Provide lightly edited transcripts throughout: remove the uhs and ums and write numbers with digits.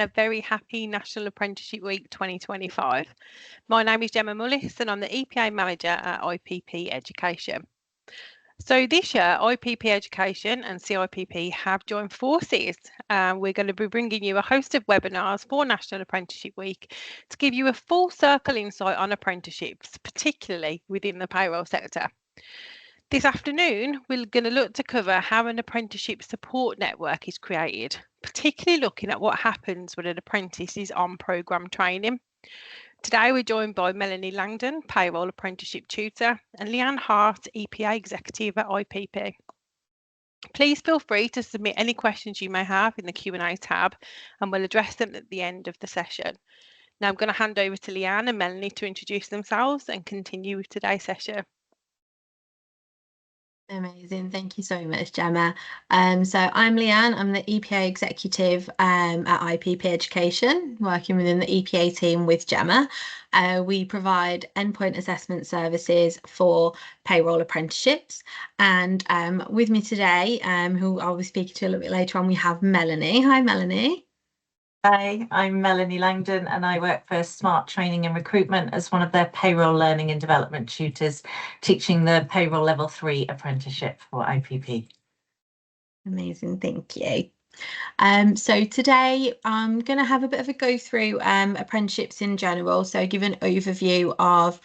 A very happy National Apprenticeship Week 2025. My name is Gemma Mullis and I'm the EPA Manager at IPP Education. So this year, IPP Education and CIPP have joined forces. We're going to be bringing you a host of webinars for National Apprenticeship Week to give you a full circle insight on apprenticeships, particularly within the payroll sector. This afternoon, we're going to look to cover how an apprenticeship support network is created, particularly looking at what happens when an apprentice is on programme training. Today, we're joined by Melanie Langdon, Payroll Apprenticeship Tutor, and Leanne Hart, EPA Executive at IPP. Please feel free to submit any questions you may have in the Q&A tab, and we'll address them at the end of the session. Now, I'm going to hand over to Leanne and Melanie to introduce themselves and continue with today's session. Amazing. Thank you so much, Gemma. So I'm Leanne. I'm the EPA executive at IPP Education, working within the EPA team with Gemma. We provide endpoint assessment services for payroll apprenticeships. And with me today, who I'll be speaking to a little bit later on, we have Melanie. Hi, Melanie. Hi, I'm Melanie Langdon and I work for Smart Training and Recruitment as one of their payroll learning and development tutors, teaching the payroll level 3 apprenticeship for IPP. Amazing, thank you. So today I'm going to have a bit of a go through apprenticeships in general, so give an overview of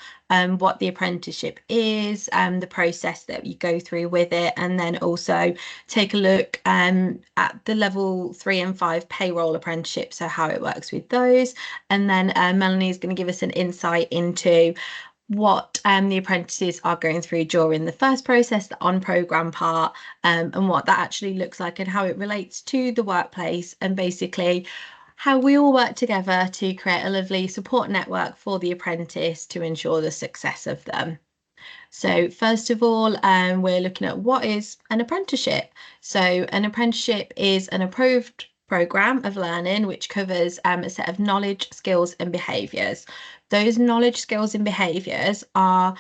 what the apprenticeship is, the process that you go through with it, and then also take a look at the level 3 and 5 payroll apprenticeship, so how it works with those. And then Melanie is going to give us an insight into what the apprentices are going through during the first process, the on-programme part, and what that actually looks like and how it relates to the workplace, and basically how we all work together to create a lovely support network for the apprentice to ensure the success of them. So first of all, we're looking at what is an apprenticeship. So an apprenticeship is an approved programme of learning which covers a set of knowledge, skills and behaviours. Those knowledge, skills and behaviours are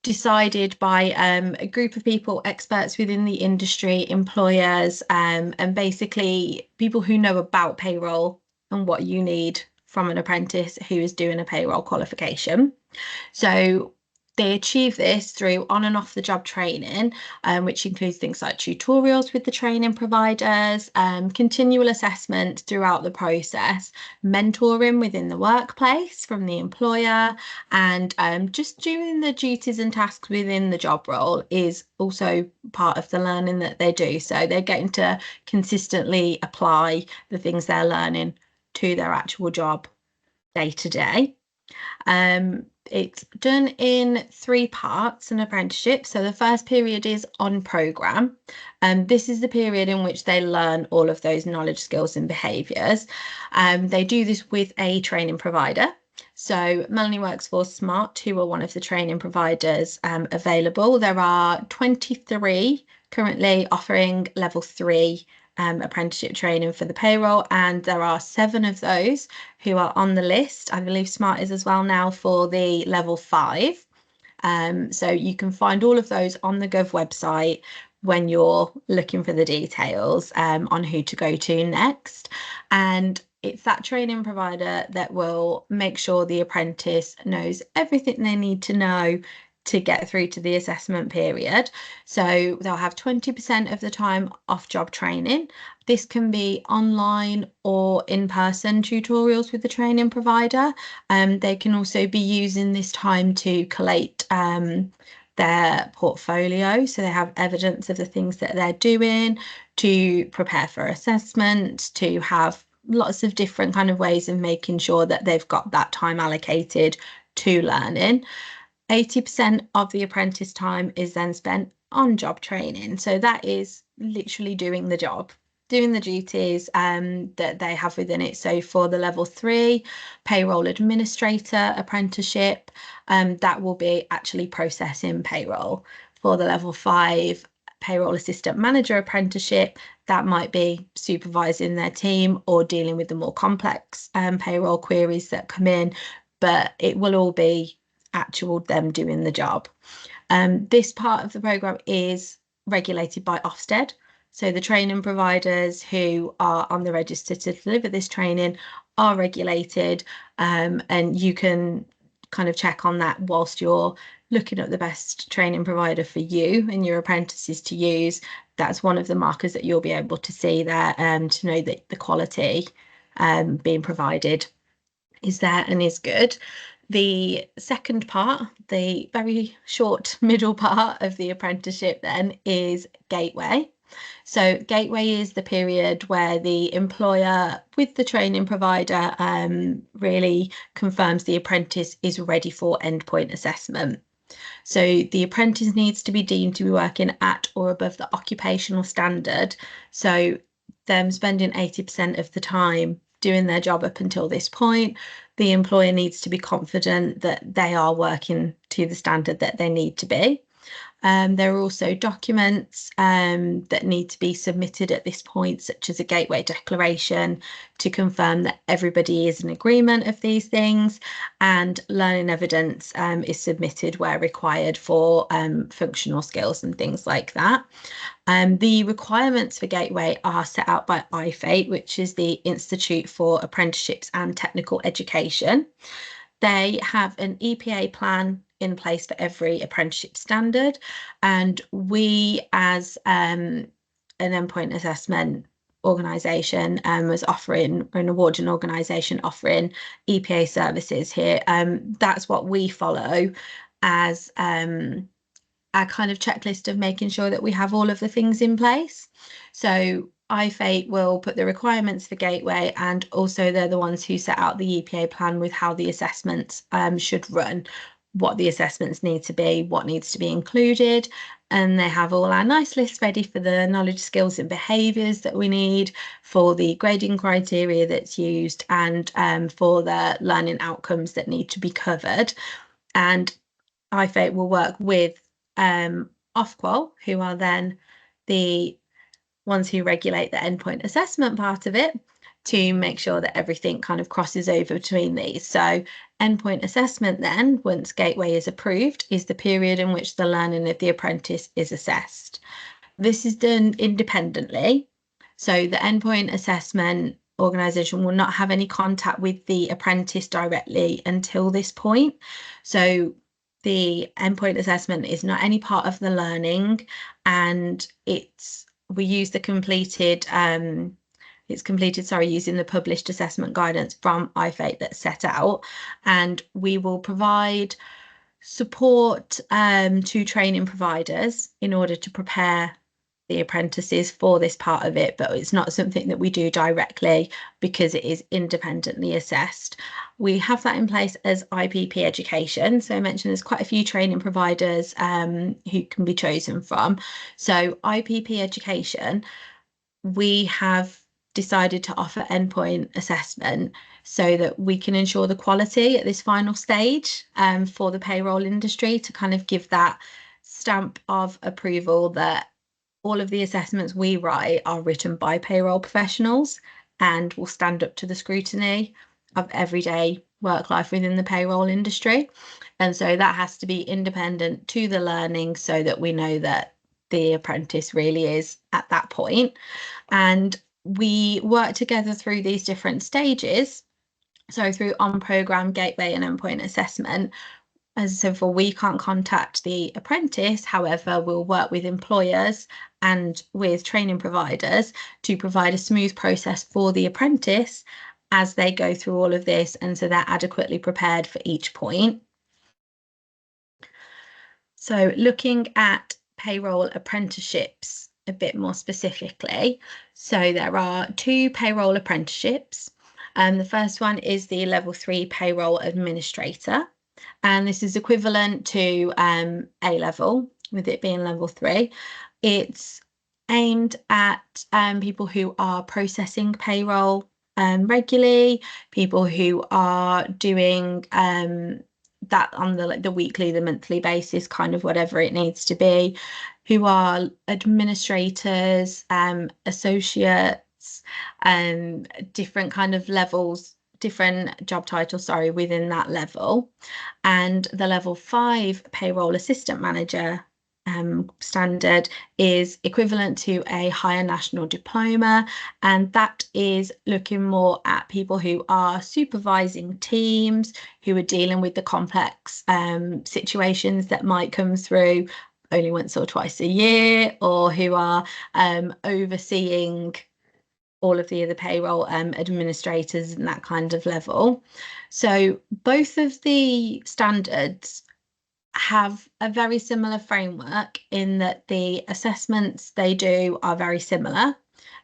decided by a group of people, experts within the industry, employers, and basically people who know about payroll and what you need from an apprentice who is doing a payroll qualification. So they achieve this through on and off the job training, which includes things like tutorials with the training providers, continual assessment throughout the process, mentoring within the workplace from the employer, and just doing the duties and tasks within the job role is also part of the learning that they do. So they're getting to consistently apply the things they're learning to their actual job day to day. It's done in 3 parts, an apprenticeship. So the first period is on programme, and this is the period in which they learn all of those knowledge, skills and behaviours. They do this with a training provider. So Melanie works for Smart, who are one of the training providers available. There are 23 currently offering level 3 apprenticeship training for the payroll, and there are 7 of those who are on the list. I believe Smart is as well now for the level 5. So you can find all of those on the Gov website when you're looking for the details on who to go to next. And it's that training provider that will make sure the apprentice knows everything they need to know to get through to the assessment period. So they'll have 20% of the time off job training. This can be online or in-person tutorials with the training provider. They can also be using this time to collate their portfolio, so they have evidence of the things that they're doing, to prepare for assessment, to have lots of different kind of ways of making sure that they've got that time allocated to learning. 80% of the apprentice time is then spent on job training. So that is literally doing the job, doing the duties that they have within it. So for the level 3 payroll administrator apprenticeship, that will be actually processing payroll. For the level 5 payroll assistant manager apprenticeship, that might be supervising their team or dealing with the more complex payroll queries that come in, but it will all be actual them doing the job. This part of the programme is regulated by Ofsted, So the training providers who are on the register to deliver this training are regulated, and you can kind of check on that whilst you're looking at the best training provider for you and your apprentices to use. That's one of the markers that you'll be able to see there, to know that the quality being provided is there and is good. The second part, the very short middle part of the apprenticeship then, is gateway. So gateway is the period where the employer with the training provider really confirms the apprentice is ready for endpoint assessment. So the apprentice needs to be deemed to be working at or above the occupational standard. So them spending 80% of the time doing their job up until this point, the employer needs to be confident that they are working to the standard that they need to be. There are also documents that need to be submitted at this point, such as a gateway declaration to confirm that everybody is in agreement of these things, and learning evidence is submitted where required for functional skills and things like that. The requirements for Gateway are set out by IFATE, which is the Institute for Apprenticeships and Technical Education. They have an EPA plan in place for every apprenticeship standard, and we as an endpoint assessment organisation was offering, an awarding organisation offering EPA services here. That's what we follow as our kind of checklist of making sure that we have all of the things in place. So IFATE will put the requirements for Gateway, and also they're the ones who set out the EPA plan with how the assessments should run, what the assessments need to be, what needs to be included, and they have all our nice lists ready for the knowledge, skills and behaviours that we need, for the grading criteria that's used, and for the learning outcomes that need to be covered. And IFATE will work with Ofqual, who are then the ones who regulate the endpoint assessment part of it, to make sure that everything kind of crosses over between these. So endpoint assessment then, once Gateway is approved, is the period in which the learning of the apprentice is assessed. This is done independently. So the endpoint assessment organisation will not have any contact with the apprentice directly until this point. So the endpoint assessment is not any part of the learning, and we use the completed using the published assessment guidance from IFATE that's set out, and we will provide support to training providers in order to prepare the apprentices for this part of it, but it's not something that we do directly because it is independently assessed. We have that in place as IPP education. So I mentioned there's quite a few training providers who can be chosen from. So IPP education, we have decided to offer endpoint assessment so that we can ensure the quality at this final stage for the payroll industry, to kind of give that stamp of approval that all of the assessments we write are written by payroll professionals and will stand up to the scrutiny of everyday work life within the payroll industry. And so that has to be independent to the learning, so that we know that the apprentice really is at that point. And we work together through these different stages. So through on-programme, gateway and endpoint assessment, as I said before, we can't contact the apprentice. However, we'll work with employers and with training providers to provide a smooth process for the apprentice as they go through all of this, and so they're adequately prepared for each point. So looking at payroll apprenticeships a bit more specifically, so there are 2 payroll apprenticeships. The first one is the level 3 payroll administrator, and this is equivalent to A level, with it being level 3. It's aimed at people who are processing payroll regularly, people who are doing that on the weekly, the monthly basis, kind of whatever it needs to be, who are administrators, associates, different kind of levels, different job titles, sorry, within that level. And the level 5 payroll assistant manager standard is equivalent to a higher national diploma, and that is looking more at people who are supervising teams, who are dealing with the complex situations that might come through only once or twice a year, or who are overseeing all of the other payroll administrators and that kind of level. So both of the standards have a very similar framework in that the assessments they do are very similar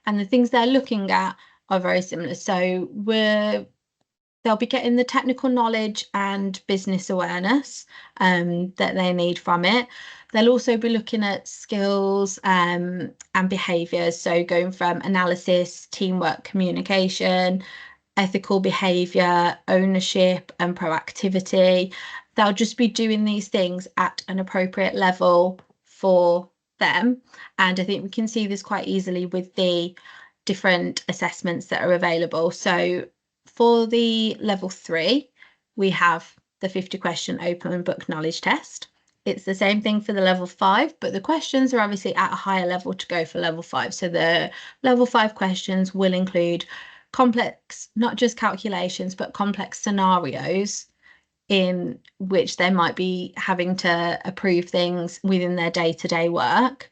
and the things they're looking at are very similar. So they'll be getting the technical knowledge and business awareness that they need from it. They'll also be looking at skills and behaviours, so going from analysis, teamwork, communication, ethical behaviour, ownership and proactivity. They'll just be doing these things at an appropriate level for them. And I think we can see this quite easily with the different assessments that are available. So for the level 3, we have the 50 question open book knowledge test. It's the same thing for the level 5, but the questions are obviously at a higher level to go for level 5. So the level 5 questions will include complex, not just calculations, but complex scenarios in which they might be having to approve things within their day-to-day work.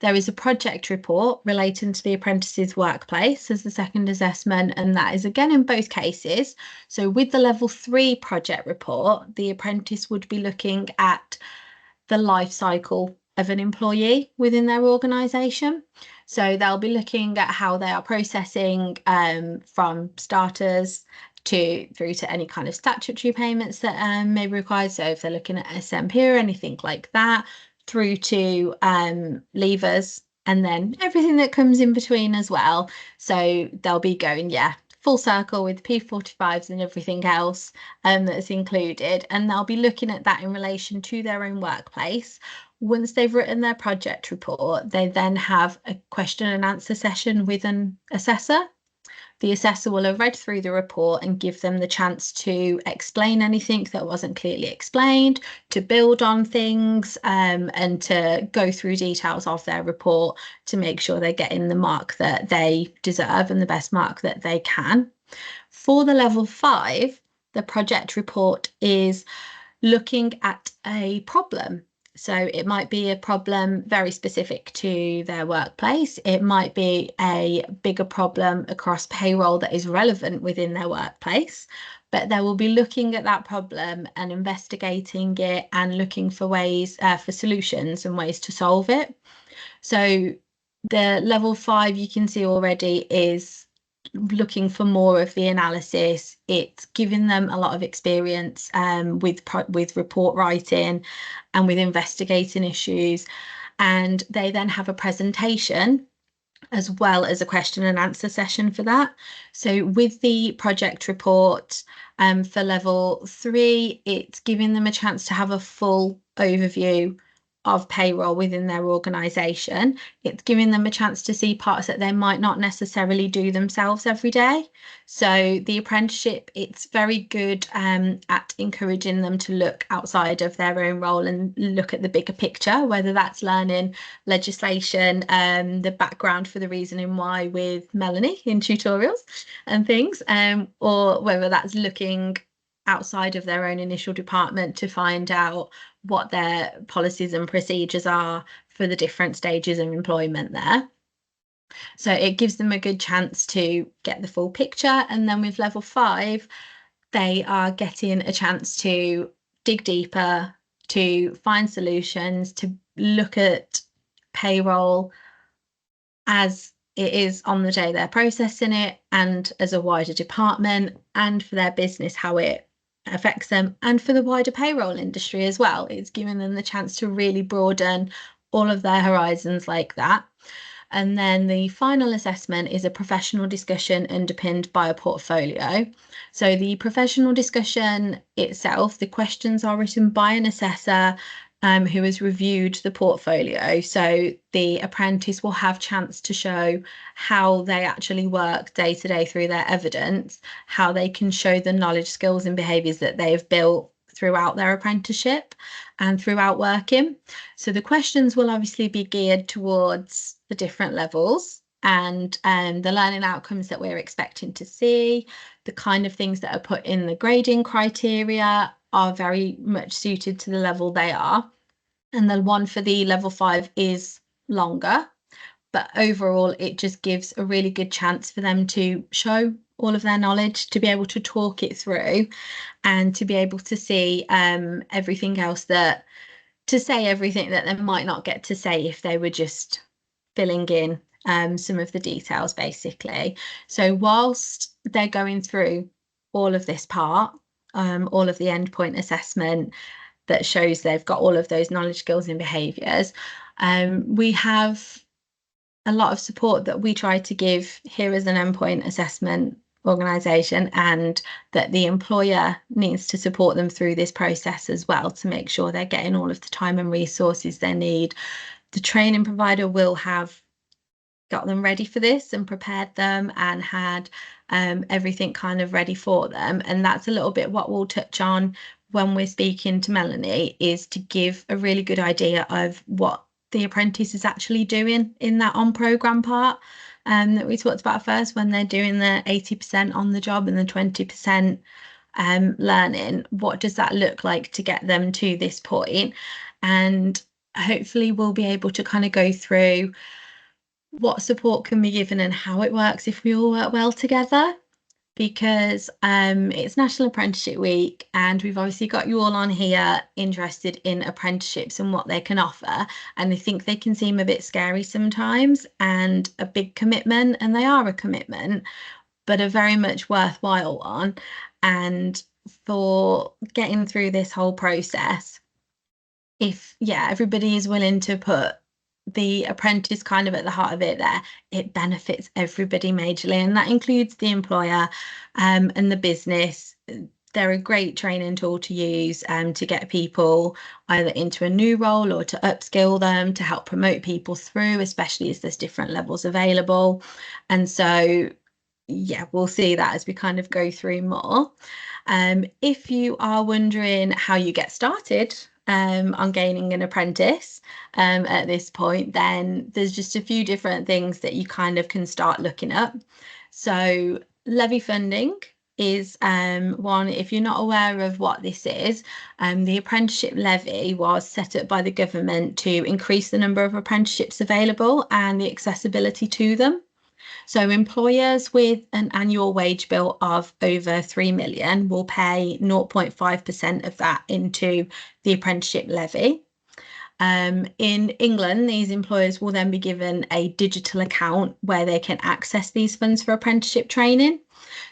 There is a project report relating to the apprentice's workplace as the second assessment, and that is again in both cases. So with the level 3 project report, the apprentice would be looking at the life cycle of an employee within their organisation. So they'll be looking at how they are processing from starters through to any kind of statutory payments that may be required. So if they're looking at SMP or anything like that, through to leavers, and then everything that comes in between as well. So they'll be going, full circle with P45s and everything else that's included, and they'll be looking at that in relation to their own workplace. Once they've written their project report, they then have a question and answer session with an assessor. The assessor will have read through the report and give them the chance to explain anything that wasn't clearly explained, to build on things, and to go through details of their report to make sure they're getting the mark that they deserve and the best mark that they can. For the level 5, the project report is looking at a problem. So it might be a problem very specific to their workplace. It might be a bigger problem across payroll that is relevant within their workplace, but they will be looking at that problem and investigating it and looking for ways, for solutions and ways to solve it. So the level 5 you can see already is looking for more of the analysis. It's giving them a lot of experience with report writing and with investigating issues, and they then have a presentation as well as a question and answer session for that. So with the project report for level 3, it's giving them a chance to have a full overview of payroll within their organisation. It's giving them a chance to see parts that they might not necessarily do themselves every day. So the apprenticeship, it's very good at encouraging them to look outside of their own role and look at the bigger picture, whether that's learning legislation, the background for the reasoning why with Melanie in tutorials and things, or whether that's looking outside of their own initial department to find out what their policies and procedures are for the different stages of employment there. So it gives them a good chance to get the full picture. And then with level 5, they are getting a chance to dig deeper, to find solutions, to look at payroll as it is on the day they're processing it, and as a wider department, and for their business, how it affects them, and for the wider payroll industry as well. It's giving them the chance to really broaden all of their horizons like that. And then the final assessment is a professional discussion underpinned by a portfolio. So the professional discussion itself, the questions are written by an assessor who has reviewed the portfolio. So the apprentice will have chance to show how they actually work day to day through their evidence, how they can show the knowledge, skills and behaviours that they have built throughout their apprenticeship and throughout working. So the questions will obviously be geared towards the different levels and the learning outcomes that we're expecting to see. The kind of things that are put in the grading criteria are very much suited to the level they are. And the one for the level 5 is longer, but overall it just gives a really good chance for them to show all of their knowledge, to be able to talk it through and to be able to see everything else to say everything that they might not get to say if they were just filling in some of the details, basically. So whilst they're going through all of this part, all of the endpoint assessment that shows they've got all of those knowledge, skills and behaviours, we have a lot of support that we try to give here as an endpoint assessment organisation, and that the employer needs to support them through this process as well to make sure they're getting all of the time and resources they need. The training provider will have got them ready for this and prepared them and had everything kind of ready for them. And that's a little bit what we'll touch on when we're speaking to Melanie, is to give a really good idea of what the apprentice is actually doing in that on-programme part that we talked about first, when they're doing the 80% on the job and the 20% learning. What does that look like to get them to this point? And hopefully we'll be able to kind of go through what support can be given and how it works if we all work well together, because it's National Apprenticeship Week and we've obviously got you all on here interested in apprenticeships and what they can offer, and I think they can seem a bit scary sometimes and a big commitment, and they are a commitment, but a very much worthwhile one. And for getting through this whole process, if everybody is willing to put the apprentice kind of at the heart of it there, it benefits everybody majorly, and that includes the employer and the business. They're a great training tool to use to get people either into a new role or to upskill them, to help promote people through, especially as there's different levels available. And so we'll see that as we kind of go through more. If you are wondering how you get started on gaining an apprentice at this point, then there's just a few different things that you kind of can start looking up. So levy funding is one. If you're not aware of what this is, the apprenticeship levy was set up by the government to increase the number of apprenticeships available and the accessibility to them. So employers with an annual wage bill of over 3 million will pay 0.5% of that into the apprenticeship levy. In England, these employers will then be given a digital account where they can access these funds for apprenticeship training.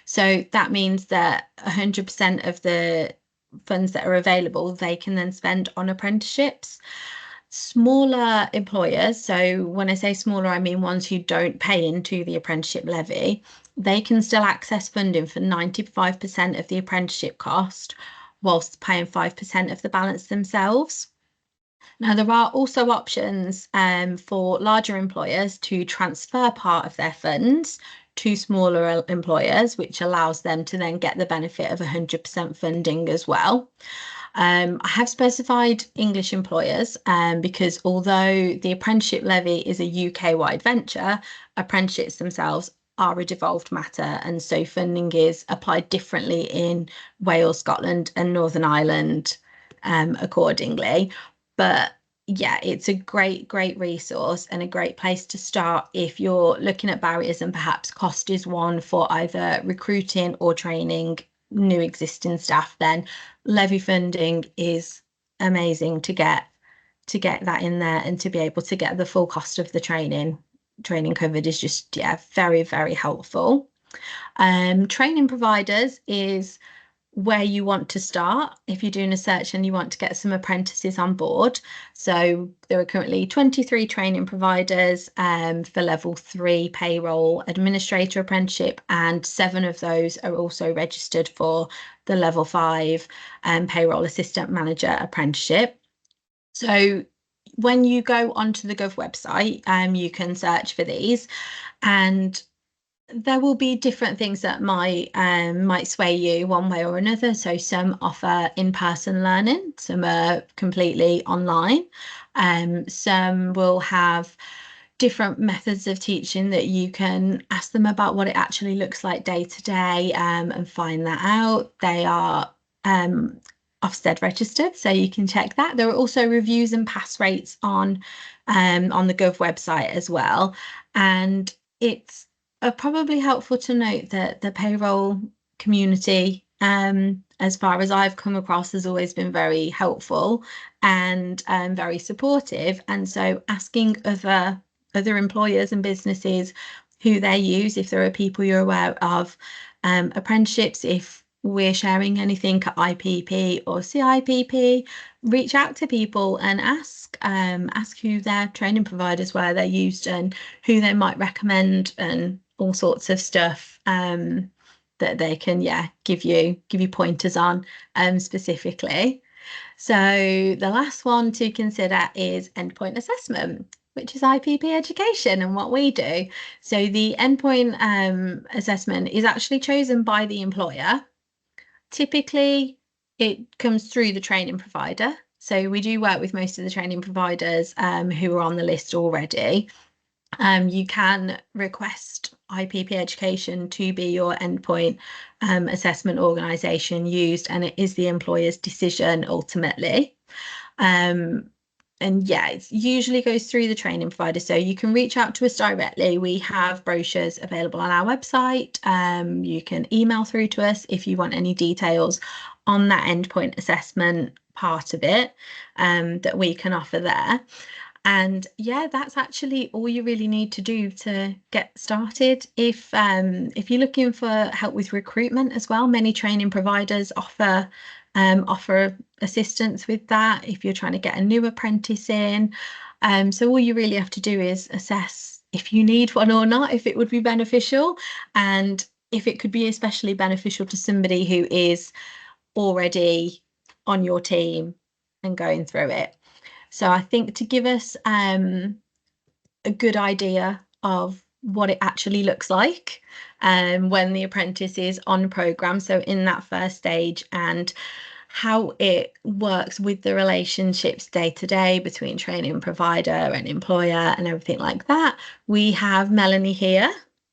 So that means that 100% of the funds that are available, they can then spend on apprenticeships. Smaller employers, so when I say smaller, I mean ones who don't pay into the apprenticeship levy, they can still access funding for 95% of the apprenticeship cost whilst paying 5% of the balance themselves. Now, there are also options for larger employers to transfer part of their funds to smaller employers, which allows them to then get the benefit of 100% funding as well. I have specified English employers because although the apprenticeship levy is a UK-wide venture, apprenticeships themselves are a devolved matter, and so funding is applied differently in Wales, Scotland and Northern Ireland accordingly. But it's a great resource and a great place to start if you're looking at barriers, and perhaps cost is one for either recruiting or training new existing staff. Then levy funding is amazing to get that in there, and to be able to get the full cost of the training covered is just very helpful. Training providers is where you want to start if you're doing a search and you want to get some apprentices on board. So there are currently 23 training providers for level 3 payroll administrator apprenticeship, and 7 of those are also registered for the level 5 payroll assistant manager apprenticeship. So when you go onto the Gov website, you can search for these, and There will be different things that might sway you one way or another. So some offer in-person learning, some are completely online. Some will have different methods of teaching that you can ask them about what it actually looks like day to day, and find that out. They are Ofsted registered, so you can check that. There are also reviews and pass rates on the Gov website as well, and it's probably helpful to note that the payroll community, as far as I've come across, has always been very helpful and very supportive. And so asking other employers and businesses who they use, if there are people you're aware of, apprenticeships, if we're sharing anything at IPP or CIPP, reach out to people and ask who their training providers were they used and who they might recommend, and all sorts of stuff that they can give you pointers on specifically. So the last one to consider is endpoint assessment, which is IPP education and what we do. So the endpoint assessment is actually chosen by the employer. Typically, it comes through the training provider. So we do work with most of the training providers who are on the list already. You can request IPP education to be your endpoint assessment organisation used, and it is the employer's decision ultimately. And it usually goes through the training provider, so you can reach out to us directly. We have brochures available on our website. You can email through to us if you want any details on that endpoint assessment part of it that we can offer there. And that's actually all you really need to do to get started. If you're looking for help with recruitment as well, many training providers offer assistance with that if you're trying to get a new apprentice in. So all you really have to do is assess if you need one or not, if it would be beneficial, and if it could be especially beneficial to somebody who is already on your team and going through it. So I think to give us a good idea of what it actually looks like when the apprentice is on programme, so in that first stage, and how it works with the relationships day to day between training provider and employer and everything like that, we have Melanie here,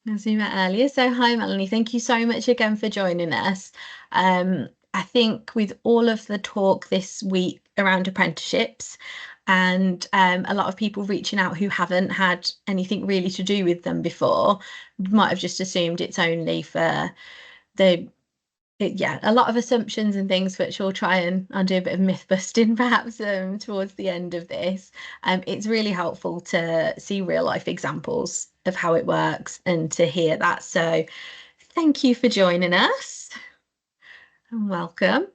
as we met earlier. So hi Melanie, thank you so much again for joining us. I think with all of the talk this week around apprenticeships and a lot of people reaching out who haven't had anything really to do with them before, might have just assumed it's only for a lot of assumptions and things, which we'll try and do a bit of myth busting perhaps towards the end of this. It's really helpful to see real life examples of how it works and to hear that. So thank you for joining us and welcome.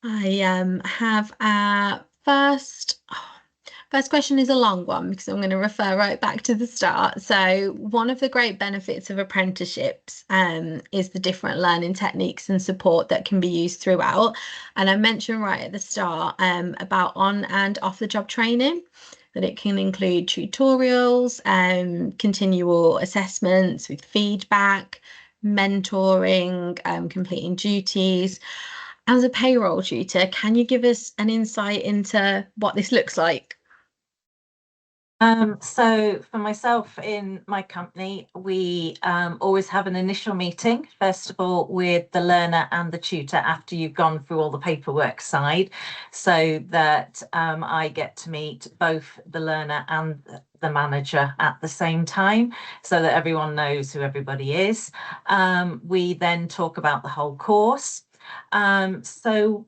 I have our first question is a long one because I'm going to refer right back to the start. So one of the great benefits of apprenticeships is the different learning techniques and support that can be used throughout. And I mentioned right at the start about on and off the job training, that it can include tutorials, continual assessments with feedback, mentoring, completing duties. As a payroll tutor, can you give us an insight into what this looks like? So for myself in my company, we always have an initial meeting, first of all, with the learner and the tutor after you've gone through all the paperwork side, so that I get to meet both the learner and the manager at the same time, so that everyone knows who everybody is. We then talk about the whole course. So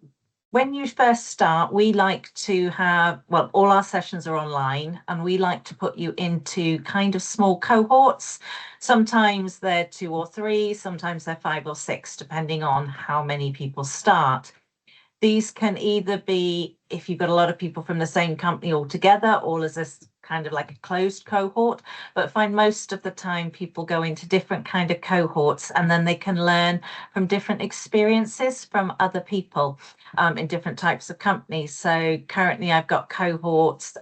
when you first start, we like to have, well, all our sessions are online, and we like to put you into kind of small cohorts. Sometimes they're 2 or 3, sometimes they're 5 or 6, depending on how many people start. These can either be if you've got a lot of people from the same company all together, or as this kind of like a closed cohort, but find most of the time people go into different kind of cohorts, and then they can learn from different experiences from other people in different types of companies. So currently I've got cohorts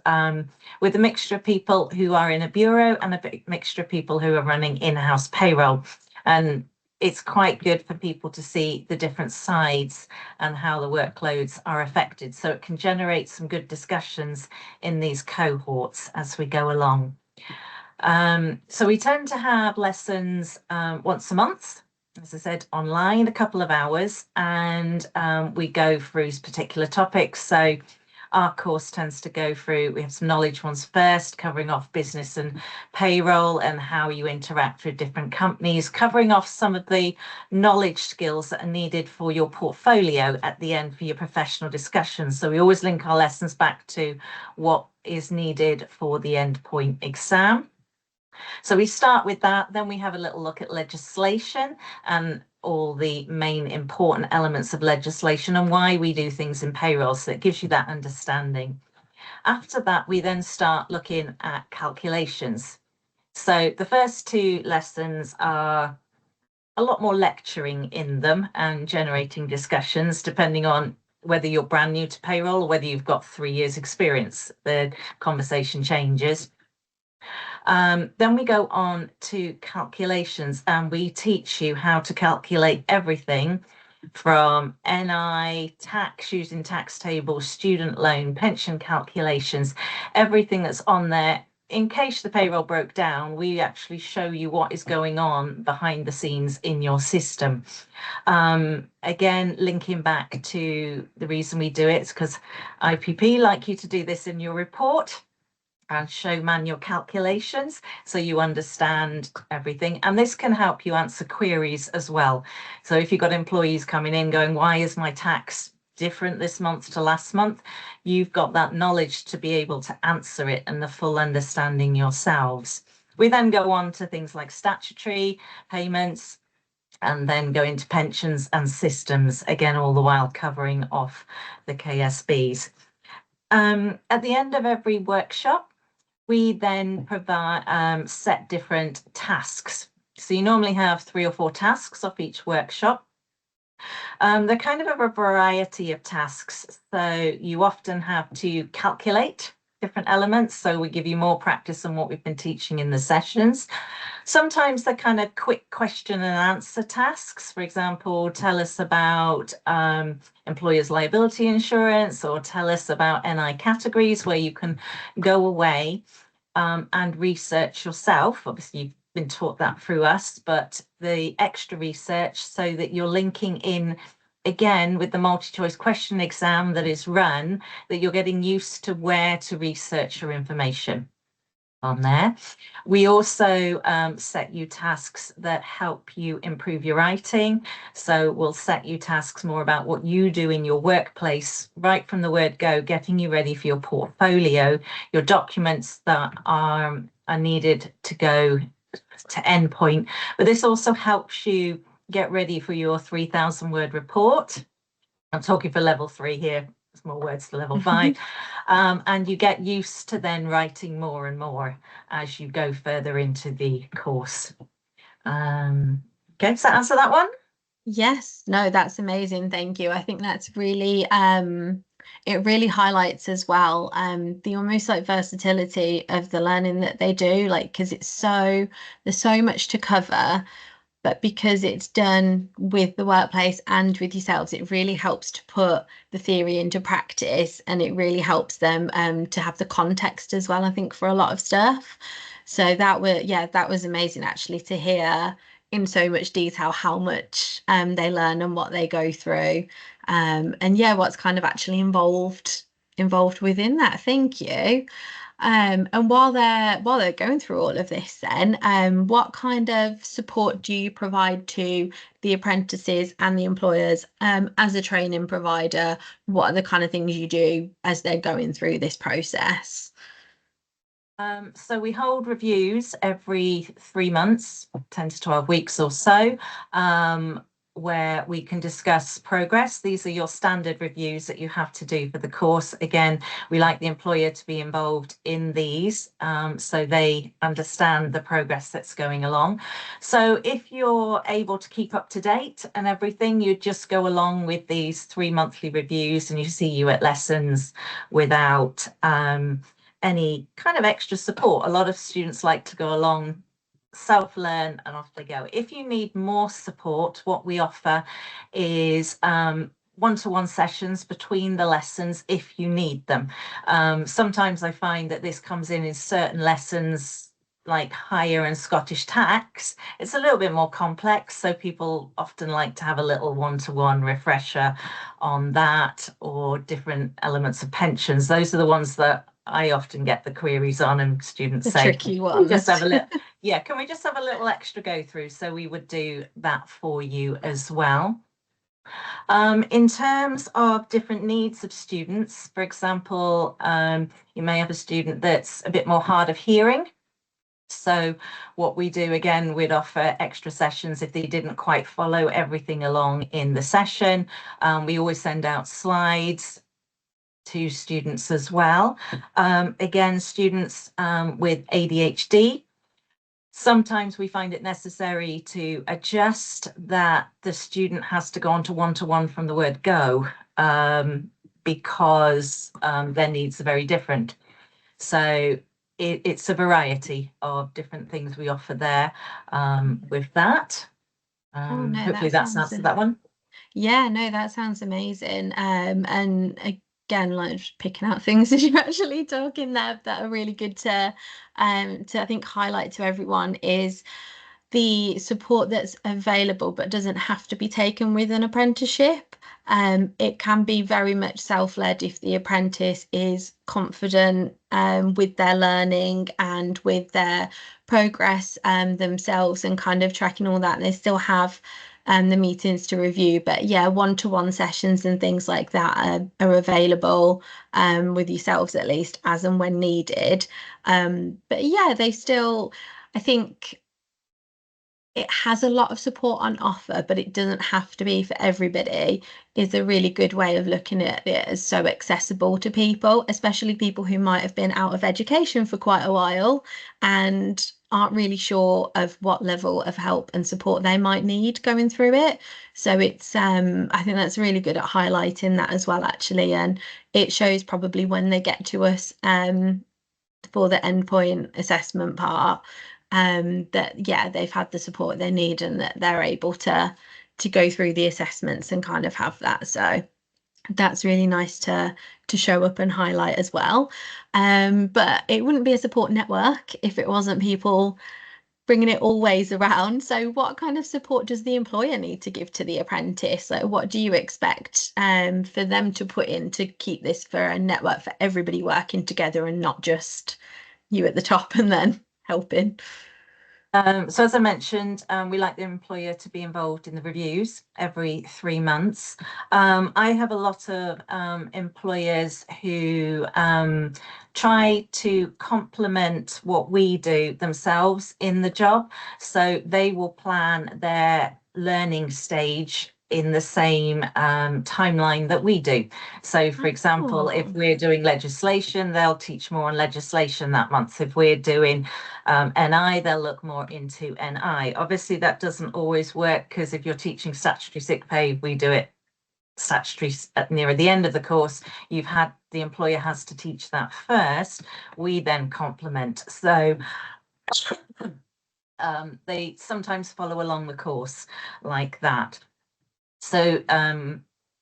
with a mixture of people who are in a bureau and a mixture of people who are running in-house payroll. And it's quite good for people to see the different sides and how the workloads are affected. So it can generate some good discussions in these cohorts as we go along. So we tend to have lessons once a month, as I said, online, a couple of hours, and we go through particular topics. So our course tends to go through, we have some knowledge ones first, covering off business and payroll and how you interact with different companies, covering off some of the knowledge skills that are needed for your portfolio at the end for your professional discussions. So we always link our lessons back to what is needed for the endpoint exam. So we start with that, then we have a little look at legislation and all the main important elements of legislation and why we do things in payroll, so it gives you that understanding. After that, we then start looking at calculations. So the first two lessons are a lot more lecturing in them and generating discussions, depending on whether you're brand new to payroll or whether you've got 3 years experience. The conversation changes. Then we go on to calculations, and we teach you how to calculate everything from NI, tax, using tax tables, student loan, pension calculations, everything that's on there. In case the payroll broke down, we actually show you what is going on behind the scenes in your system. Again, linking back to the reason we do it is because IPP like you to do this in your report and show manual calculations so you understand everything, and this can help you answer queries as well. So if you've got employees coming in going, why is my tax different this month to last month, you've got that knowledge to be able to answer it and the full understanding yourselves. We then go on to things like statutory payments and then go into pensions and systems, again all the while covering off the KSBs. At the end of every workshop, we then provide set different tasks. So you normally have 3 or 4 tasks off each workshop. They're kind of a variety of tasks. So you often have to calculate different elements. So we give you more practice on what we've been teaching in the sessions. Sometimes they're kind of quick question and answer tasks. For example, tell us about employers' liability insurance, or tell us about NI categories, where you can go away and research yourself. Obviously, you've been taught that through us, but the extra research so that you're linking in again with the multi-choice question exam that is run, that you're getting used to where to research your information on there. We also set you tasks that help you improve your writing. So we'll set you tasks more about what you do in your workplace, right from the word go, getting you ready for your portfolio, your documents that are needed to go to endpoint. But this also helps you get ready for your 3,000 word report. I'm talking for level 3 here. More words to level 5, and you get used to then writing more and more as you go further into the course. Okay, does that answer that one? Yes, no, that's amazing. Thank you. I think that's really it really highlights as well the almost like versatility of the learning that they do, like because there's so much to cover. But because it's done with the workplace and with yourselves, it really helps to put the theory into practice, and it really helps them to have the context as well, I think, for a lot of stuff. So that was amazing actually to hear in so much detail how much they learn and what they go through, and what's kind of actually involved within that. Thank you. And while they're going through all of this, then what kind of support do you provide to the apprentices and the employers as a training provider? What are the kind of things you do as they're going through this process? So we hold reviews every 3 months, 10 to 12 weeks or so. where we can discuss progress. These are your standard reviews that you have to do for the course. Again, we like the employer to be involved in these, so they understand the progress that's going along. So if you're able to keep up to date and everything, you just go along with these 3 monthly reviews, and you see you at lessons without any kind of extra support. A lot of students like to go along, self-learn, and off they go. If you need more support, what we offer is one-to-one sessions between the lessons if you need them. Sometimes I find that this comes in certain lessons like hire and Scottish tax. It's a little bit more complex, so people often like to have a little one-to-one refresher on that, or different elements of pensions. Those are the ones that I often get the queries on, and students say, tricky "Can we just ones." have a little, yeah, can we just have a little extra go through?" So we would do that for you as well. In terms of different needs of students, for example, you may have a student that's a bit more hard of hearing. So what we do, again, we'd offer extra sessions if they didn't quite follow everything along in the session. We always send out slides to students as well. Again, students with ADHD, sometimes we find it necessary to adjust that the student has to go on to one-to-one from the word go, because their needs are very different. So it's a variety of different things we offer there with that. Oh, no, Hopefully that that's sounds answered that one. Yeah, no, that sounds amazing. And again, like just picking out things as you're actually talking there that are really good to I think highlight to everyone is the support that's available, but doesn't have to be taken with an apprenticeship. It can be very much self-led if the apprentice is confident with their learning and with their progress themselves, and kind of tracking all that. And they still have the meetings to review. But yeah, one-to-one sessions and things like that are available with yourselves, at least as and when needed. But yeah, they still, I think it has a lot of support on offer, but it doesn't have to be for everybody, is a really good way of looking at it as so accessible to people, especially people who might have been out of education for quite a while and aren't really sure of what level of help and support they might need going through it. So it's I think that's really good at highlighting that as well, actually, and it shows probably when they get to us for the endpoint assessment part, that yeah, they've had the support they need and that they're able to go through the assessments and kind of have that. So that's really nice to show up and highlight as well. But it wouldn't be a support network if it wasn't people bringing it always around. So what kind of support does the employer need to give to the apprentice? Like, what do you expect for them to put in to keep this for a network for everybody working together and not just you at the top and then helping? So as I mentioned, we like the employer to be involved in the reviews every 3 months. I have a lot of employers who try to complement what we do themselves in the job. So they will plan their learning stage in the same timeline that we do. So for example, if we're doing legislation, they'll teach more on legislation that month. If we're doing NI, they'll look more into NI. Obviously, that doesn't always work, because if you're teaching statutory sick pay, we do it statutory nearer the end of the course. The employer has to teach that first. We then complement. So they sometimes follow along the course like that. So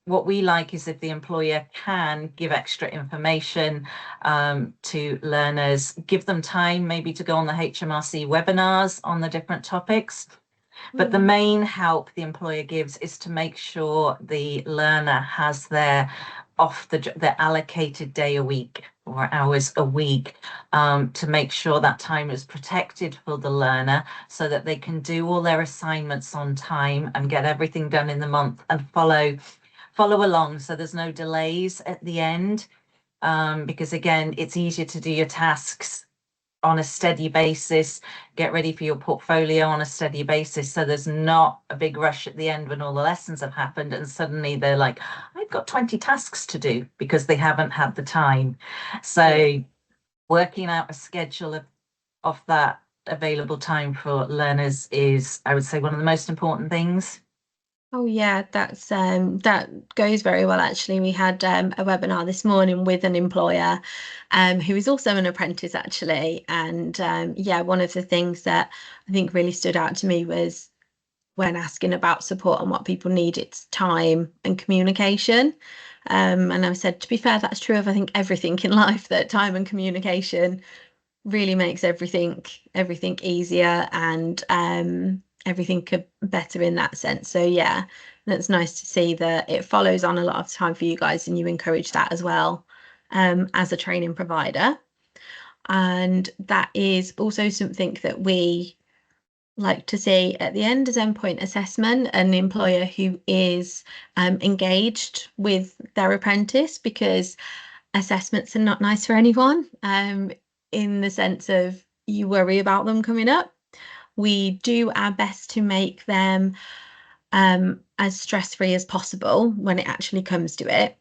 what we like is if the employer can give extra information to learners, give them time maybe to go on the HMRC webinars on the different topics. But the main help the employer gives is to make sure the learner has their allocated day a week or hours a week, to make sure that time is protected for the learner so that they can do all their assignments on time and get everything done in the month and follow along, so there's no delays at the end, because again, it's easier to do your tasks on a steady basis, get ready for your portfolio on a steady basis. So there's not a big rush at the end when all the lessons have happened and suddenly they're like, I've got 20 tasks to do, because they haven't had the time. So working out a schedule of that available time for learners is, I would say, one of the most important things. Oh yeah, that goes very well actually. We had a webinar this morning with an employer who is also an apprentice actually. And yeah, one of the things that I think really stood out to me was when asking about support and what people need, it's time and communication. And I've said, to be fair, that's true of I think everything in life, that time and communication really makes everything easier and everything better in that sense. So yeah, that's nice to see that it follows on a lot of time for you guys and you encourage that as well as a training provider. And that is also something that we like to see at the end as endpoint assessment, an employer who is engaged with their apprentice, because assessments are not nice for anyone in the sense of you worry about them coming up. We do our best to make them as stress-free as possible when it actually comes to it.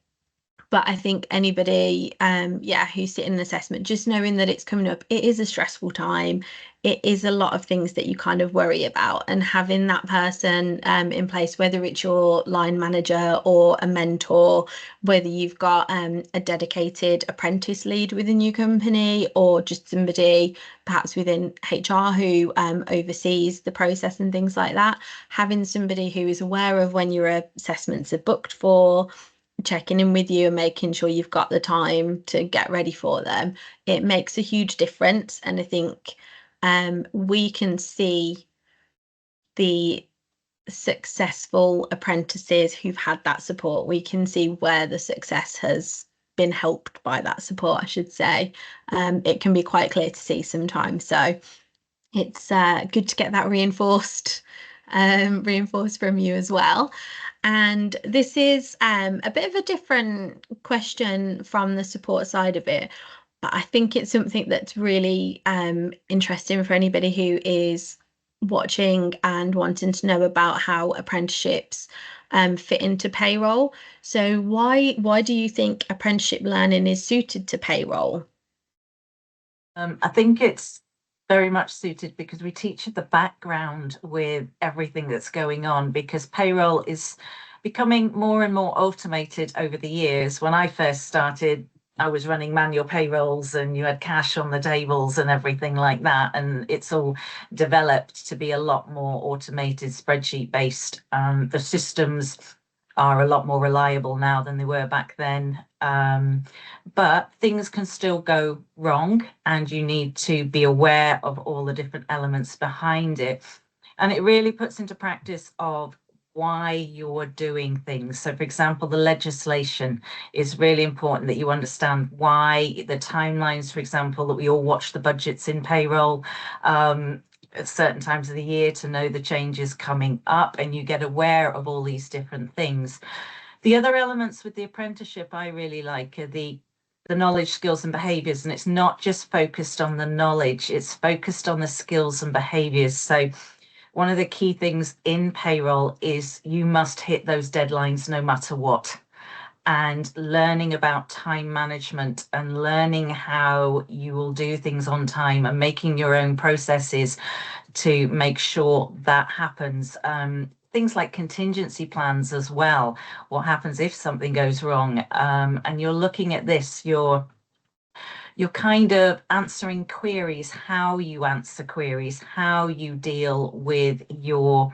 But I think anybody, yeah, who's sitting in assessment, just knowing that it's coming up, it is a stressful time. It is a lot of things that you kind of worry about, and having that person in place, whether it's your line manager or a mentor, whether you've got a dedicated apprentice lead within your company, or just somebody perhaps within HR who oversees the process and things like that, having somebody who is aware of when your assessments are booked for, checking in with you and making sure you've got the time to get ready for them, it makes a huge difference. And I think we can see the successful apprentices who've had that support. We can see where the success has been helped by that support, I should say. It can be quite clear to see sometimes. So it's good to get that reinforced from you as well. And this is a bit of a different question from the support side of it, but I think it's something that's really interesting for anybody who is watching and wanting to know about how apprenticeships fit into payroll. So why do you think apprenticeship learning is suited to payroll? I think it's very much suited because we teach the background with everything that's going on, because payroll is becoming more and more automated over the years. When I first started, I was running manual payrolls and you had cash on the tables and everything like that. And it's all developed to be a lot more automated, spreadsheet based. The systems are a lot more reliable now than they were back then. But things can still go wrong, and you need to be aware of all the different elements behind it. And it really puts into practice of why you're doing things. So, for example, the legislation is really important that you understand why the timelines, for example, that we all watch the budgets in payroll at certain times of the year to know the changes coming up, and you get aware of all these different things. The other elements with the apprenticeship I really like are the knowledge, skills and behaviours, and it's not just focused on the knowledge, it's focused on the skills and behaviours. So one of the key things in payroll is you must hit those deadlines no matter what. And learning about time management and learning how you will do things on time and making your own processes to make sure that happens. Things like contingency plans as well. What happens if something goes wrong? And you're looking at this, you're kind of answering queries, how you answer queries, how you deal with your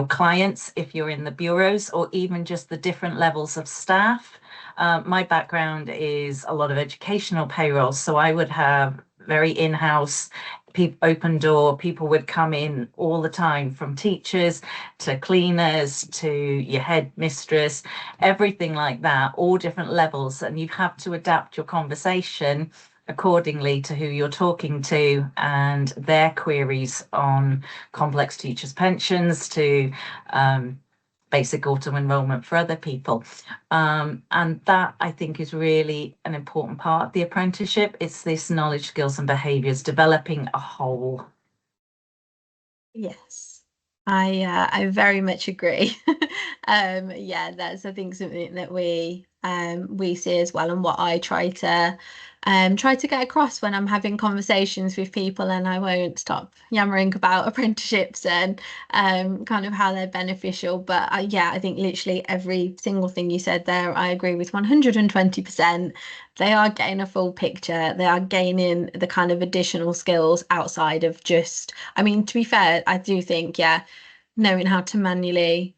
clients if you're in the bureaus, or even just the different levels of staff. My background is a lot of educational payroll, so I would have very in-house, open door, people would come in all the time, from teachers to cleaners to your headmistress, everything like that, all different levels, and you have to adapt your conversation accordingly to who you're talking to and their queries on complex teachers' pensions, to basic auto enrolment for other people. And that, I think, is really an important part of the apprenticeship. It's this knowledge, skills and behaviours, developing a whole. Yes, I very much agree. Yeah, that's I think something that we see as well, and what I try to get across when I'm having conversations with people, and I won't stop yammering about apprenticeships and kind of how they're beneficial. But yeah, I think literally every single thing you said there, I agree with 120%. They are getting a full picture. They are gaining the kind of additional skills outside of just, I mean, to be fair, I do think, yeah, knowing how to manually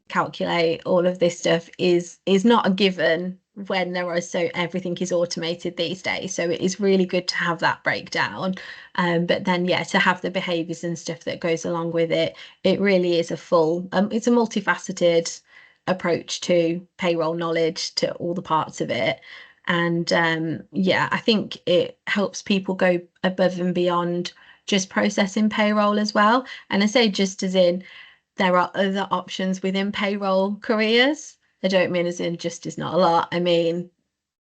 calculate all of this stuff is not a given when there are so everything is automated these days. So it is really good to have that breakdown. But then yeah, to have the behaviours and stuff that goes along with it, it really is a full it's a multifaceted approach to payroll knowledge, to all the parts of it. And yeah, I think it helps people go above and beyond just processing payroll as well. And I say just as in there are other options within payroll careers. I don't mean as in just is not a lot. I mean,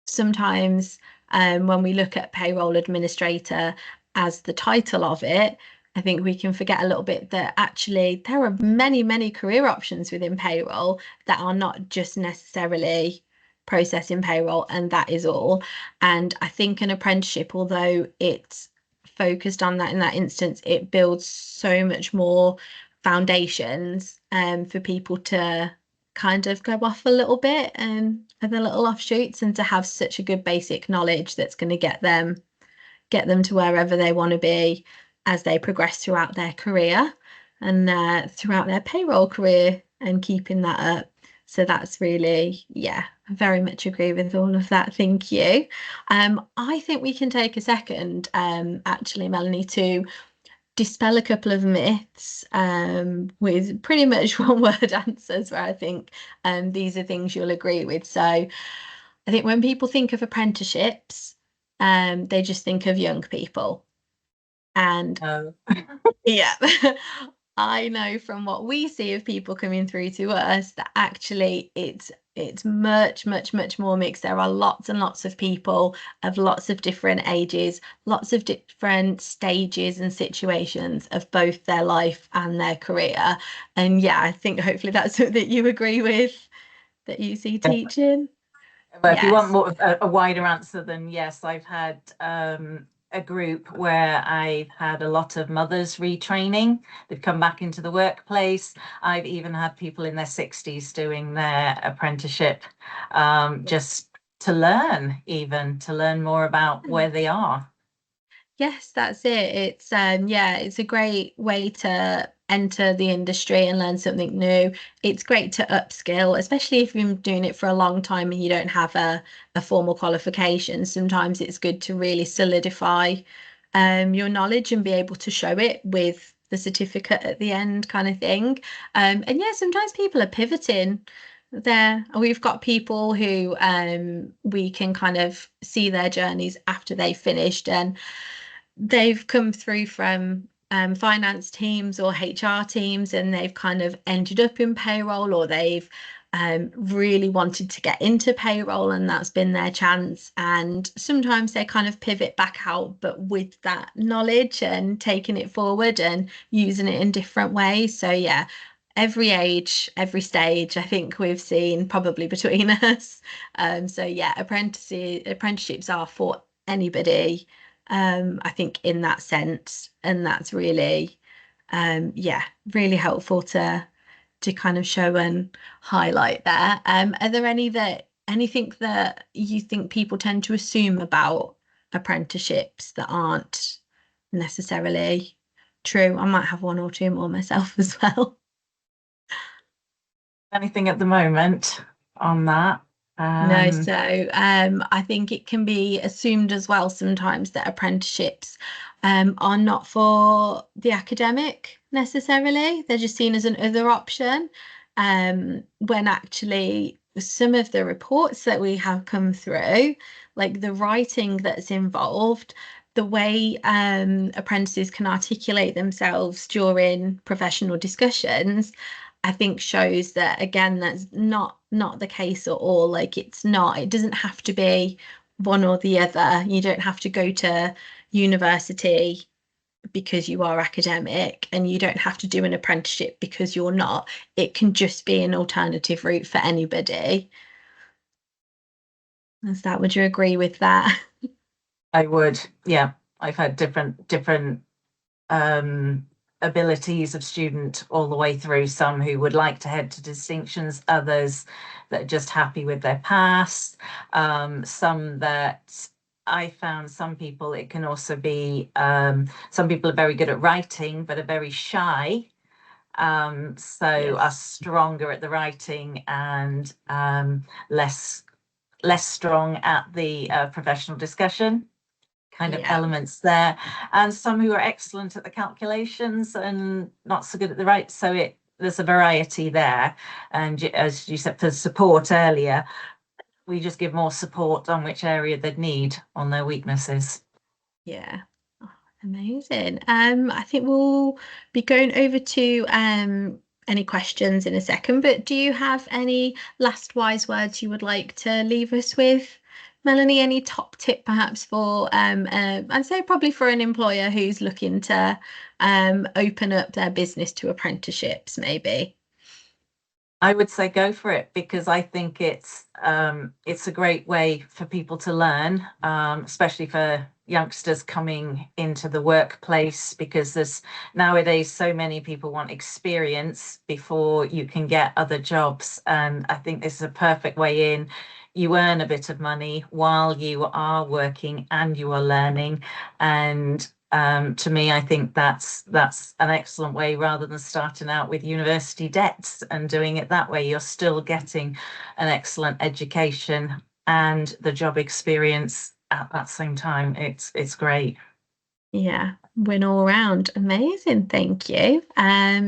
sometimes when we look at payroll administrator as the title of it, I think we can forget a little bit that actually there are many, many career options within payroll that are not just necessarily processing payroll, and that is all. And I think an apprenticeship, although it's focused on that in that instance, it builds so much more foundations for people to kind of go off a little bit and the little offshoots, and to have such a good basic knowledge that's going to get them to wherever they want to be as they progress throughout their career and throughout their payroll career, and keeping that up. So that's really, yeah, I very much agree with all of that. Thank you. I think we can take a second, actually, Melanie, to dispel a couple of myths with pretty much one word answers, where I think these are things you'll agree with. So I think when people think of apprenticeships, they just think of young people. And yeah, I know from what we see of people coming through to us that actually it's much, much, much more mixed. There are lots and lots of people of lots of different ages, lots of different stages and situations of both their life and their career. And yeah, I think hopefully that's something that you agree with, that you see teaching. Well, if you want more a wider answer, then yes, I've had a group where I've had a lot of mothers retraining. They've come back into the workplace. I've even had people in their 60s doing their apprenticeship, just to learn more about where they are. Yes, that's it. It's yeah, it's a great way to enter the industry and learn something new. It's great to upskill, especially if you've been doing it for a long time and you don't have a formal qualification. Sometimes it's good to really solidify your knowledge and be able to show it with the certificate at the end, kind of thing. And yeah, sometimes people are pivoting there. We've got people who we can kind of see their journeys after they've finished, and they've come through from finance teams or HR teams, and they've kind of ended up in payroll, or they've really wanted to get into payroll, and that's been their chance. And sometimes they kind of pivot back out, but with that knowledge and taking it forward and using it in different ways. So yeah, every age, every stage, I think we've seen probably between us. So yeah, apprenticeships are for anybody, I think, in that sense, and that's really yeah, really helpful to kind of show and highlight there. Are there anything that you think people tend to assume about apprenticeships that aren't necessarily true? I might have one or two more myself as well. Anything at the moment on that? No, so I think it can be assumed as well sometimes that apprenticeships are not for the academic necessarily. They're just seen as an other option, when actually some of the reports that we have come through, like the writing that's involved, the way apprentices can articulate themselves during professional discussions, I think shows that, again, that's not the case at all. Like, it doesn't have to be one or the other. You don't have to go to university because you are academic, and you don't have to do an apprenticeship because you're not. It can just be an alternative route for anybody. Would you agree with that? I would, yeah. I've had different abilities of student all the way through, some who would like to head to distinctions, others that are just happy with their past, some that I found some people, it can also be, some people are very good at writing but are very shy, so are stronger at the writing and less strong at the professional discussion kind of elements there, and some who are excellent at the calculations and not so good at the right. So there's a variety there. And as you said, for support earlier, we just give more support on which area they'd need on their weaknesses. Yeah. Oh, amazing. I think we'll be going over to any questions in a second, but do you have any last wise words you would like to leave us with? Melanie, any top tip perhaps for I'd say probably for an employer who's looking to open up their business to apprenticeships, maybe? I would say go for it, because I think it's a great way for people to learn, especially for youngsters coming into the workplace, because there's nowadays so many people want experience before you can get other jobs. And I think this is a perfect way in. You earn a bit of money while you are working and you are learning. And to me, I think that's an excellent way, rather than starting out with university debts and doing it that way. You're still getting an excellent education and the job experience at that same time. It's great. Yeah, win all round. Amazing, thank you.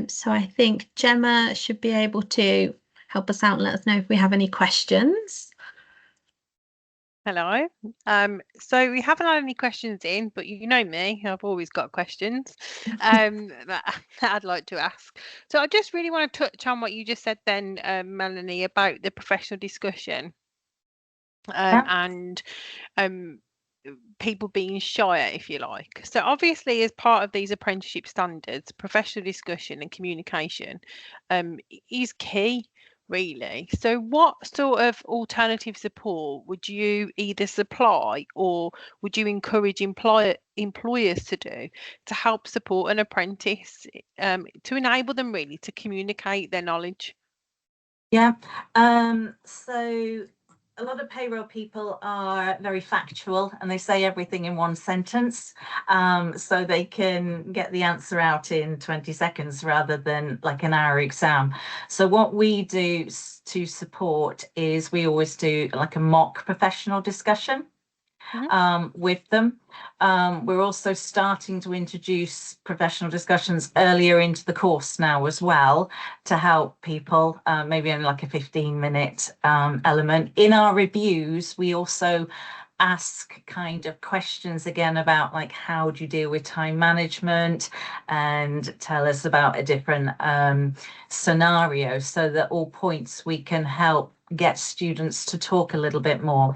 So I think Gemma should be able to help us out and let us know if we have any questions. Hello. So we haven't had any questions in, but you know me, I've always got questions that I'd like to ask. So I just really want to touch on what you just said then, Melanie, about the professional discussion and people being shyer, if you like. So obviously, as part of these apprenticeship standards, professional discussion and communication is key, really. So what sort of alternative support would you either supply, or would you encourage employers to do to help support an apprentice, to enable them really to communicate their knowledge? Yeah. So a lot of payroll people are very factual, and they say everything in one sentence, so they can get the answer out in 20 seconds rather than like an hour exam. So what we do to support is we always do like a mock professional discussion with them. We're also starting to introduce professional discussions earlier into the course now as well, to help people, maybe in like a 15-minute element. In our reviews, we also ask kind of questions again about like, how do you deal with time management, and tell us about a different scenario, so that all points we can help get students to talk a little bit more.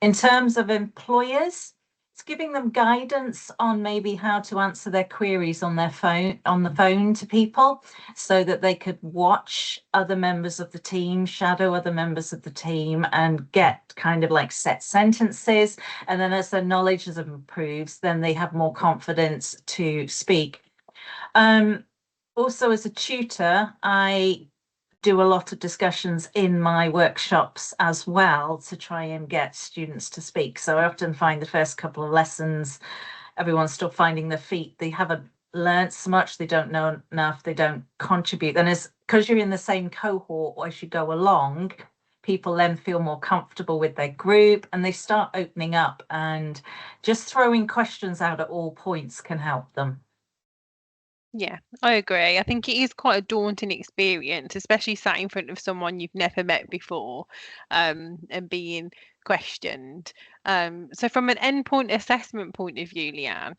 In terms of employers, it's giving them guidance on maybe how to answer their queries on their phone, on the phone to people, so that they could watch other members of the team, shadow other members of the team, and get kind of like set sentences. And then as their knowledge improves, then they have more confidence to speak. Also, as a tutor, I do a lot of discussions in my workshops as well to try and get students to speak. So I often find the first couple of lessons, everyone's still finding their feet. They haven't learnt so much, they don't know enough, they don't contribute. Then because you're in the same cohort as you go along, people then feel more comfortable with their group and they start opening up, and just throwing questions out at all points can help them. Yeah, I agree. I think it is quite a daunting experience, especially sat in front of someone you've never met before, and being questioned. So from an endpoint assessment point of view, Leanne,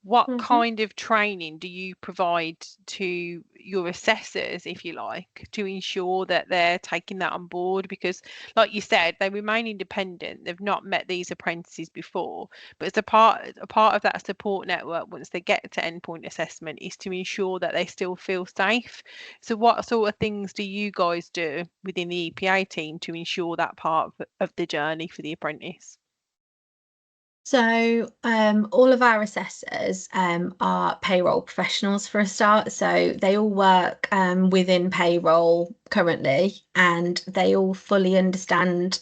what kind of training do you provide to your assessors, if you like, to ensure that they're taking that on board? Because, like you said, they remain independent. They've not met these apprentices before, but as a part of that support network, once they get to endpoint assessment, is to ensure that they still feel safe. So, what sort of things do you guys do within the EPA team to ensure that part of the journey for the apprentice? So all of our assessors are payroll professionals for a start. So they all work within payroll currently, and they all fully understand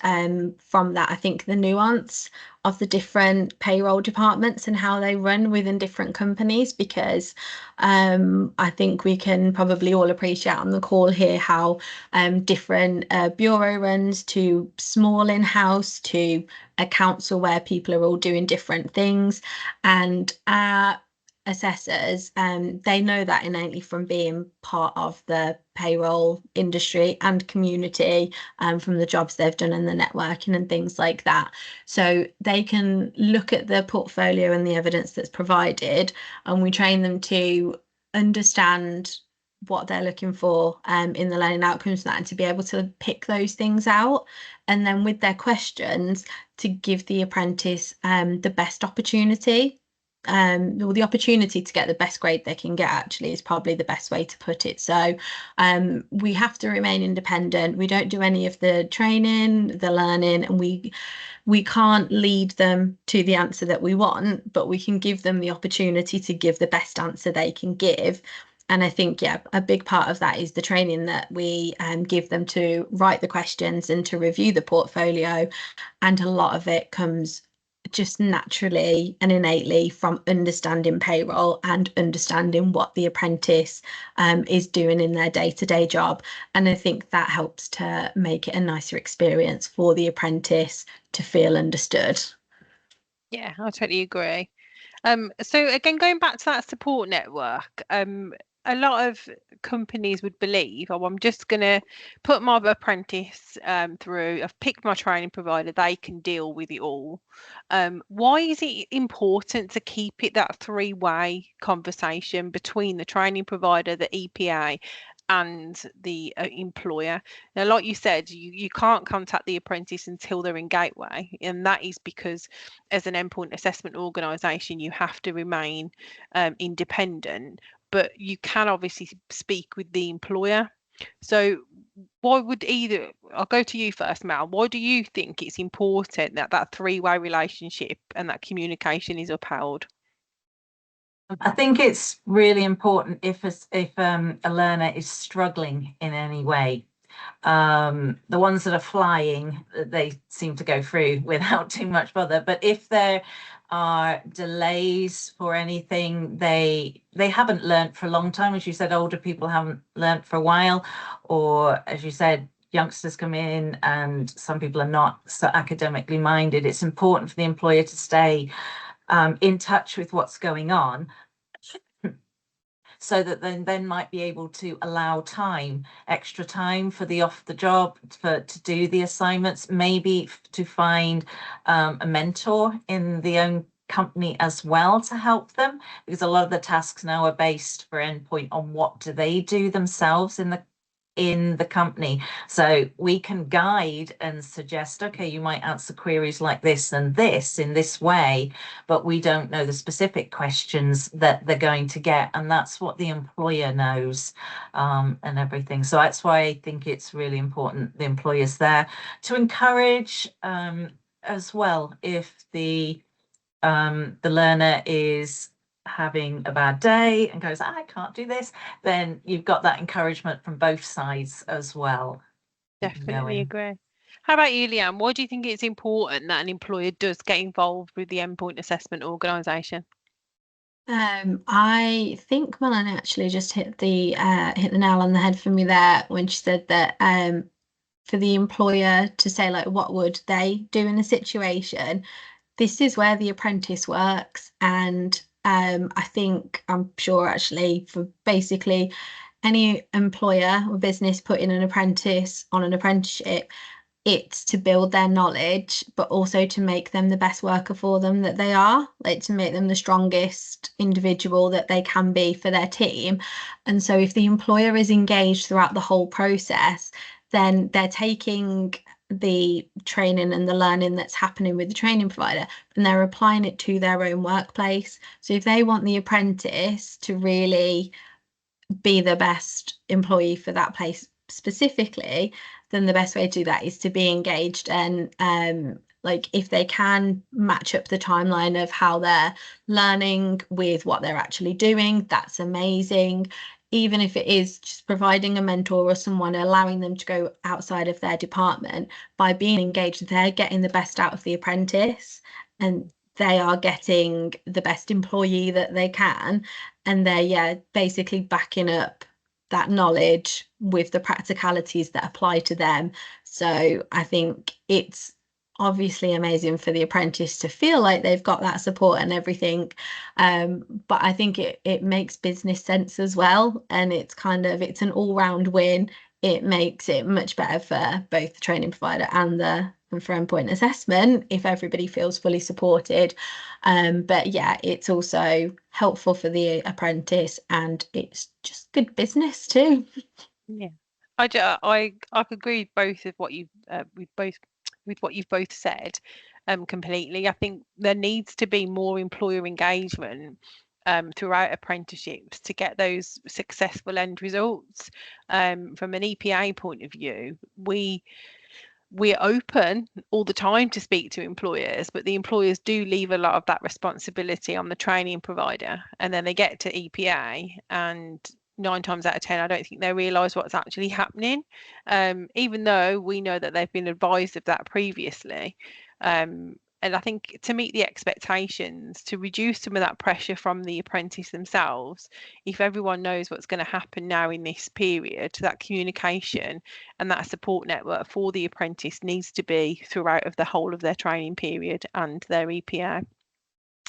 from that, I think, the nuance of the different payroll departments and how they run within different companies, because I think we can probably all appreciate on the call here how different bureau runs to small in-house to a council where people are all doing different things. And our assessors, they know that innately from being part of the payroll industry and community, from the jobs they've done and the networking and things like that. So they can look at the portfolio and the evidence that's provided, and we train them to understand what they're looking for in the learning outcomes and to be able to pick those things out, and then with their questions to give the apprentice the best opportunity, or the opportunity to get the best grade they can get, actually, is probably the best way to put it. So we have to remain independent. We don't do any of the training, the learning, and we can't lead them to the answer that we want, but we can give them the opportunity to give the best answer they can give. And I think, yeah, a big part of that is the training that we give them to write the questions and to review the portfolio. And a lot of it comes just naturally and innately from understanding payroll and understanding what the apprentice is doing in their day-to-day job. And I think that helps to make it a nicer experience for the apprentice to feel understood. Yeah, I totally agree. So again, going back to that support network, a lot of companies would believe, oh, I'm just going to put my apprentice through, I've picked my training provider, they can deal with it all. Why is it important to keep it that three-way conversation between the training provider, the EPA, and the employer? Now, like you said, you can't contact the apprentice until they're in Gateway, and that is because as an endpoint assessment organisation, you have to remain independent, but you can obviously speak with the employer. So why would I'll go to you first, Mel, why do you think it's important that that three-way relationship and that communication is upheld? I think it's really important if a learner is struggling in any way. The ones that are flying, they seem to go through without too much bother. But if there are delays for anything, they haven't learnt for a long time. As you said, older people haven't learnt for a while, or as you said, youngsters come in and some people are not so academically minded. It's important for the employer to stay in touch with what's going on, so that then might be able to allow extra time for the off the job to do the assignments, maybe to find a mentor in the own company as well to help them, because a lot of the tasks now are based for endpoint on what do they do themselves in the company. So we can guide and suggest, okay, you might answer queries like this and this in this way, but we don't know the specific questions that they're going to get, and that's what the employer knows, and everything. So that's why I think it's really important the employer's there to encourage as well. If the learner is having a bad day and goes, I can't do this, then you've got that encouragement from both sides as well. Definitely agree. How about you, Leanne? Why do you think it's important that an employer does get involved with the endpoint assessment organisation? I think Melanie actually just hit the nail on the head for me there when she said that for the employer to say, like, what would they do in a situation? This is where the apprentice works, and I'm sure actually for basically any employer or business putting an apprentice on an apprenticeship, it's to build their knowledge, but also to make them the best worker for them that they are, like to make them the strongest individual that they can be for their team. And so if the employer is engaged throughout the whole process, then they're taking the training and the learning that's happening with the training provider and they're applying it to their own workplace. So if they want the apprentice to really be the best employee for that place specifically, then the best way to do that is to be engaged. And like if they can match up the timeline of how they're learning with what they're actually doing, that's amazing. Even if it is just providing a mentor or someone, allowing them to go outside of their department, by being engaged, they're getting the best out of the apprentice and they are getting the best employee that they can. And they're basically backing up that knowledge with the practicalities that apply to them. So I think it's obviously amazing for the apprentice to feel like they've got that support and everything, but I think it makes business sense as well, and it's an all-round win. It makes it much better for both the training provider and for endpoint assessment if everybody feels fully supported. But yeah, it's also helpful for the apprentice and it's just good business too. Yeah, I agree with both of what you've with what you've both said, completely. I think there needs to be more employer engagement throughout apprenticeships to get those successful end results. From an EPA point of view, we're open all the time to speak to employers, but the employers do leave a lot of that responsibility on the training provider, and then they get to EPA and 9 times out of 10 I don't think they realise what's actually happening, even though we know that they've been advised of that previously. And I think to meet the expectations, to reduce some of that pressure from the apprentice themselves, if everyone knows what's going to happen now in this period, that communication and that support network for the apprentice needs to be throughout of the whole of their training period and their EPA.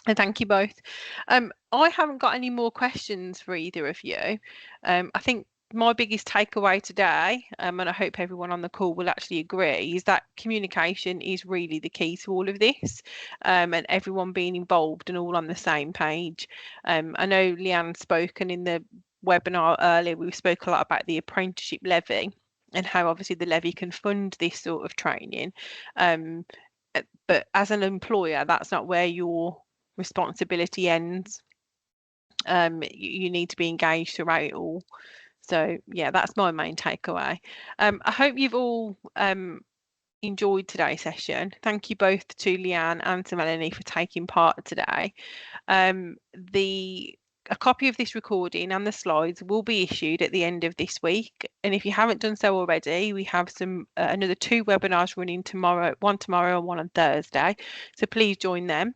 And thank you both. I haven't got any more questions for either of you. I think my biggest takeaway today, and I hope everyone on the call will actually agree, is that communication is really the key to all of this, and everyone being involved and all on the same page. I know Leanne spoke, and in the webinar earlier, we spoke a lot about the apprenticeship levy and how obviously the levy can fund this sort of training. But as an employer, that's not where your responsibility ends. You need to be engaged throughout it all. So yeah, that's my main takeaway. I hope you've all enjoyed today's session. Thank you both to Leanne and to Melanie for taking part today. A copy of this recording and the slides will be issued at the end of this week. And if you haven't done so already, we have another 2 webinars running tomorrow, one tomorrow and one on Thursday. So please join them.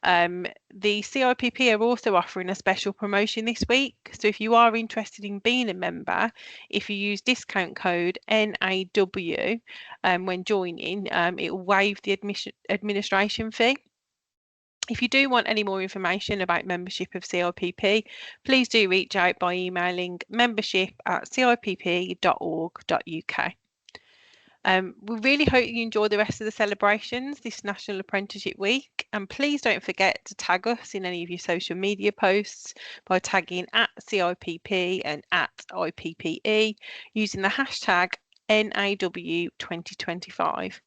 The CIPP are also offering a special promotion this week. So if you are interested in being a member, if you use discount code NAW when joining, it will waive the administration fee. If you do want any more information about membership of CIPP, please do reach out by emailing membership@cipp.org.uk. We really hope you enjoy the rest of the celebrations this National Apprenticeship Week, and please don't forget to tag us in any of your social media posts by tagging @CIPP and @IPPE using the hashtag NAW2025.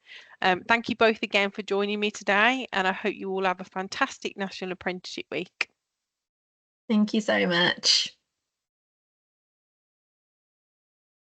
Thank you both again for joining me today, and I hope you all have a fantastic National Apprenticeship Week. Thank you so much.